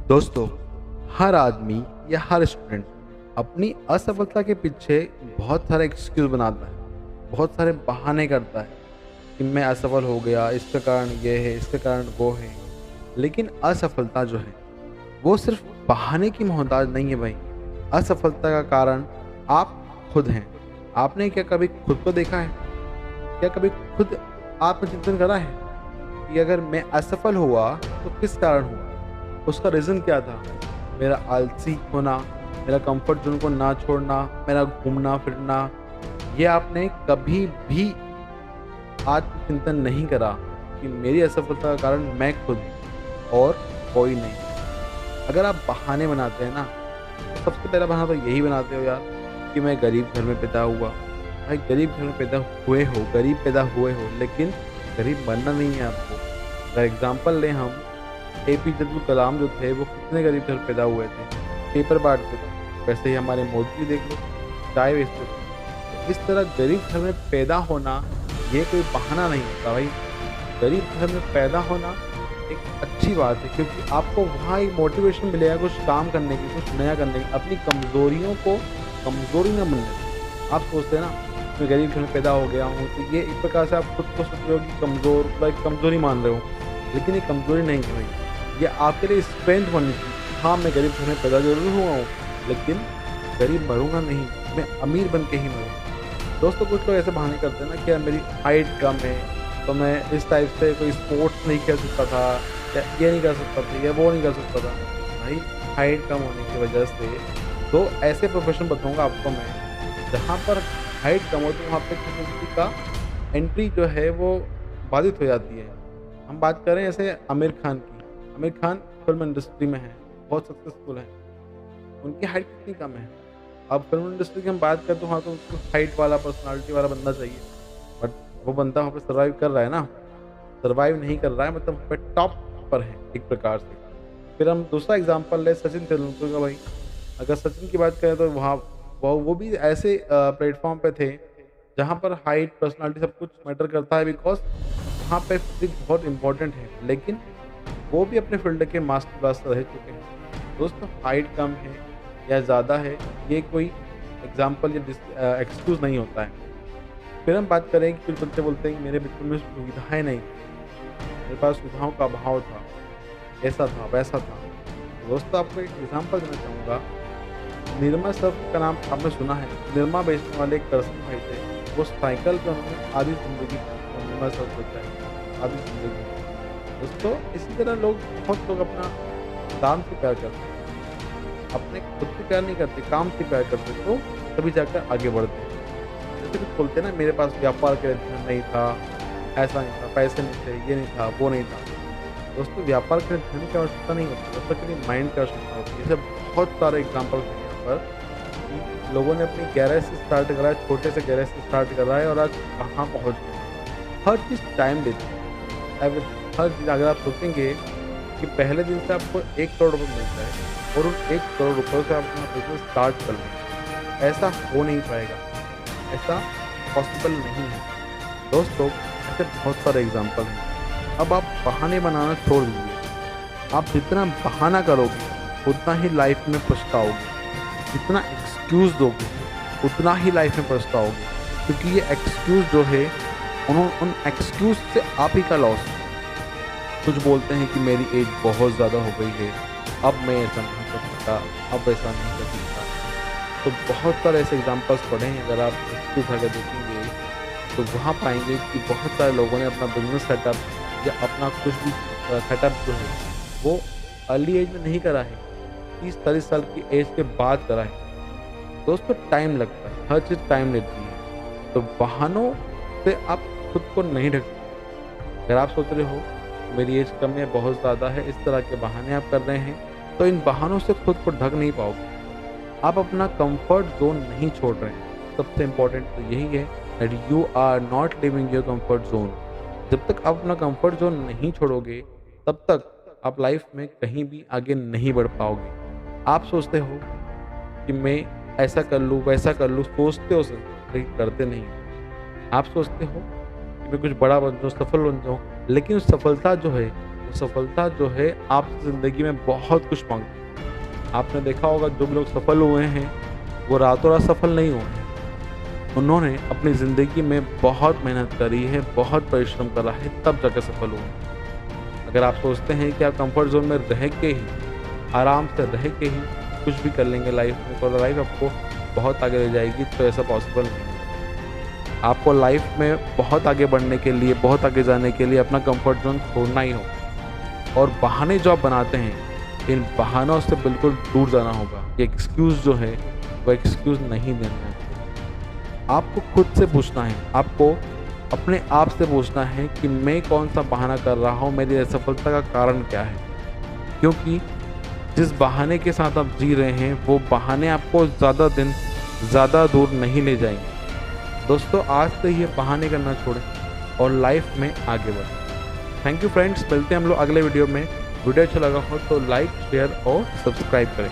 दोस्तों, हर आदमी या हर स्टूडेंट अपनी असफलता के पीछे बहुत सारे एक्सक्यूज़ बनाता है, बहुत सारे बहाने करता है कि मैं असफल हो गया, इसका कारण ये है, इसका कारण वो है। लेकिन असफलता जो है, वो सिर्फ़ बहाने की मोहताज नहीं है भाई। असफलता का कारण आप खुद हैं। आपने क्या कभी खुद को देखा है? क्या कभी खुद आत्मचिंतन करा है कि अगर मैं असफल हुआ, तो किस कारण हुआ? उसका रीज़न क्या था? मेरा आलसी होना, मेरा कंफर्ट ज़ोन को ना छोड़ना, मेरा घूमना-फिरना। ये आपने कभी भी आत्मचिंतन नहीं करा कि मेरी असफलता का कारण मैं खुद हूँ और कोई नहीं। अगर आप बहाने बनाते हैं ना, तो सबसे पहला बहाना तो यही बनाते हो यार कि मैं गरीब घर में पैदा हुआ। भाई गरीब घर में पैदा हुए हो, गरीब पैदा हुए हो, लेकिन गरीब बनना नहीं है आपको। अगर एग्ज़ाम्पल लें हम, एपीजे अब्दुल कलाम जो थे वो कितने गरीब घर पैदा हुए थे, पेपर बाँटते थे। वैसे ही हमारे मोदी जी देख लो, चाय बेचते थे। तो इस तरह गरीब घर में पैदा होना ये कोई बहाना नहीं होता भाई। गरीब घर में पैदा होना एक अच्छी बात है, क्योंकि आपको वहाँ एक मोटिवेशन मिलेगा कुछ काम करने की, कुछ नया करने की, अपनी कमज़ोरियों को कमज़ोरी ना बनने दें। आप सोचते हैं ना, मैं गरीब घर में पैदा हो गया हूँ, तो ये एक प्रकार से आप खुद को सोच रहे हो कि कमज़ोर, लाइक कमज़ोरी मान रहे हो। लेकिन ये कमज़ोरी नहीं है भाई, ये आपके लिए स्ट्रेंथ बननी चाहिए। हाँ, मैं गरीब घर में पैदा ज़रूर हुआ हूँ, लेकिन गरीब मरूँगा नहीं, मैं अमीर बन के ही मरूँगा। दोस्तों, कुछ लोग ऐसे बहाने करते हैं ना कि यार मेरी हाइट कम है, तो मैं इस टाइप से कोई स्पोर्ट्स नहीं खेल सकता था, या ये नहीं कर सकता था, या वो नहीं कर सकता था। भाई हाइट कम होने की वजह से तो ऐसे प्रोफेशन बताऊँगा आपको मैं, जहाँ पर हाइट कम हो तो वहाँ पे किसी का एंट्री जो है वो बाधित हो जाती है। हम बात करें जैसे आमिर खान की। आमिर खान फ़िल्म इंडस्ट्री में हैं, बहुत सक्सेसफुल हैं। उनकी हाइट कितनी कम है? अब फ़िल्म इंडस्ट्री की हम बात करें तो वहाँ तो उसको हाइट वाला, पर्सनैलिटी वाला बंदा चाहिए। बट वो बंदा वहाँ पे सर्वाइव कर रहा है ना, सर्वाइव नहीं कर रहा है, मतलब वहाँ पे टॉप पर है एक प्रकार से। फिर हम दूसरा एग्ज़ाम्पल लें सचिन तेंदुलकर का भाई। अगर सचिन की बात करें तो वहाँ वो भी ऐसे प्लेटफ़ॉर्म पे थे, जहाँ पर हाइट, पर्सनैलिटी सब कुछ मैटर करता है, बिकॉज़ वहाँ पे फ़िज़िक बहुत इम्पोर्टेंट है। लेकिन वो भी अपने फ़ील्ड के मास्टर ब्लास्टर रह चुके हैं। दोस्तों, हाइट कम है या ज़्यादा है, ये कोई एग्ज़ाम्पल या एक्सक्यूज़ नहीं होता है। फिर हम बात करें कि कुछ बच्चे बोलते हैं कि मेरे बचपन में सुविधाएँ नहीं थी, मेरे पास सुविधाओं का अभाव था, ऐसा था, वैसा था। तो दोस्तों, आपको एक एग्ज़ाम्पल देना चाहूँगा। निरमा सर्फ़ का नाम आपने सुना है? निरमा बेचने वाले एक करसन भाई थे, वो साइकिल पे उन्होंने आधी ज़िंदगी निरमा सर्फ़ बेचा है, आधी ज़िंदगी। दोस्तों, इसी तरह बहुत लोग अपना काम से प्यार करते हैं, अपने खुद से प्यार नहीं करते, काम से प्यार करते, तो तभी जाकर आगे बढ़ते हैं। जैसे कुछ बोलते हैं ना, मेरे पास व्यापार के लिए धन नहीं था, ऐसा नहीं था, पैसे नहीं थे, ये नहीं था, वो नहीं था। दोस्तों, व्यापार के लिए धन की आवश्यकता नहीं होती, व्यापार के लिए माइंड की आवश्यकता होती है। जैसे बहुत सारे एग्ज़ाम्पल्स हैं यहाँ पर कि लोगों ने अपनी गैरेज से स्टार्ट करा है, छोटे से गैरेज से स्टार्ट करा है और आज कहाँ पहुँच गए। हर चीज़ टाइम लेती है। हर चीज़ अगर आप सोचेंगे कि पहले दिन से आपको 1 करोड़ रुपए मिलता है और उन 1 करोड़ रुपए से आप अपना बिज़नेस स्टार्ट कर लें, ऐसा हो नहीं पाएगा, ऐसा पॉसिबल नहीं है। दोस्तों, ऐसे बहुत सारे एग्ज़ाम्पल हैं। अब आप बहाने बनाना छोड़ दीजिए। आप जितना बहाना करोगे, उतना ही लाइफ़ में पछताओगे। जितना एक्सक्यूज़ दोगे, उतना ही लाइफ़ में पछताओगे। क्योंकि ये एक्सक्यूज़ जो है, उन एक्सक्यूज़ से आप ही का लॉस है। कुछ बोलते हैं कि मेरी एज बहुत ज़्यादा हो गई है, अब मैं ऐसा नहीं कर सकता, अब ऐसा नहीं कर सकता। तो बहुत सारे ऐसे एग्ज़ाम्पल्स पढ़े हैं, अगर आप एक्सक्यूज़ अगर देखेंगे, तो वहाँ पाएँगे कि बहुत सारे लोगों ने अपना बिज़नेस सेटअप या अपना कुछ भी सेटअप जो है, वो अर्ली एज में नहीं करा है, 30-40 साल की एज के बाद करा है। दोस्तों, टाइम लगता है, हर चीज़ टाइम लेती है। तो बहानों से आप खुद को नहीं ढक सकते। अगर आप सोच रहे हो मेरी एज कम है, बहुत ज़्यादा है, इस तरह के बहाने आप कर रहे हैं, तो इन बहानों से खुद को ढक नहीं पाओगे। आप अपना कंफर्ट ज़ोन नहीं छोड़ रहे हैं। सबसे इम्पोर्टेंट तो यही है that you are not living your comfort zone. जब तक आप अपना कंफर्ट ज़ोन नहीं छोड़ोगे, तब तक आप लाइफ में कहीं भी आगे नहीं बढ़ पाओगे। आप सोचते हो कि मैं ऐसा कर लूँ, वैसा कर लूँ, सोचते हो सिर्फ, लेकिन करते नहीं हो। आप सोचते हो कि मैं कुछ बड़ा बन जाऊँ, सफल बन जाऊँ, लेकिन उस सफलता जो है, वो सफलता जो है आपसे ज़िंदगी में बहुत कुछ माँगती है। आपने देखा होगा जो भी लोग सफल हुए हैं, वो रातों-रात सफल नहीं हुए हैं। उन्होंने अपनी ज़िंदगी में बहुत मेहनत करी है, बहुत परिश्रम करा है, तब जाकर सफल हुए हैं। अगर आप सोचते हैं कि आप कंफर्ट ज़ोन में रह के ही, आराम से रह के ही कुछ भी कर लेंगे लाइफ में, तो लाइफ आपको बहुत आगे ले जाएगी, तो ऐसा पॉसिबल नहीं है। आपको लाइफ में बहुत आगे बढ़ने के लिए, बहुत आगे जाने के लिए अपना कंफर्ट ज़ोन छोड़ना ही होगा। और बहाने जो आप बनाते हैं, इन बहानों से बिल्कुल दूर जाना होगा। ये एक्सक्यूज़ जो है, वो एक्सक्यूज़ नहीं देना है। आपको खुद से पूछना है, आपको अपने आप से पूछना है कि मैं कौन-सा बहाना कर रहा हूँ, मेरी असफलता का कारण क्या है? क्योंकि जिस बहाने के साथ आप जी रहे हैं, वो बहाने आपको ज़्यादा दिन, ज़्यादा दूर नहीं ले जाएँगे। दोस्तों, आज से ये बहाने करना छोड़ें और लाइफ में आगे बढ़ें। थैंक यू फ्रेंड्स, मिलते हैं हम लोग अगले वीडियो में। वीडियो अच्छा लगा हो तो लाइक, शेयर और सब्सक्राइब करें।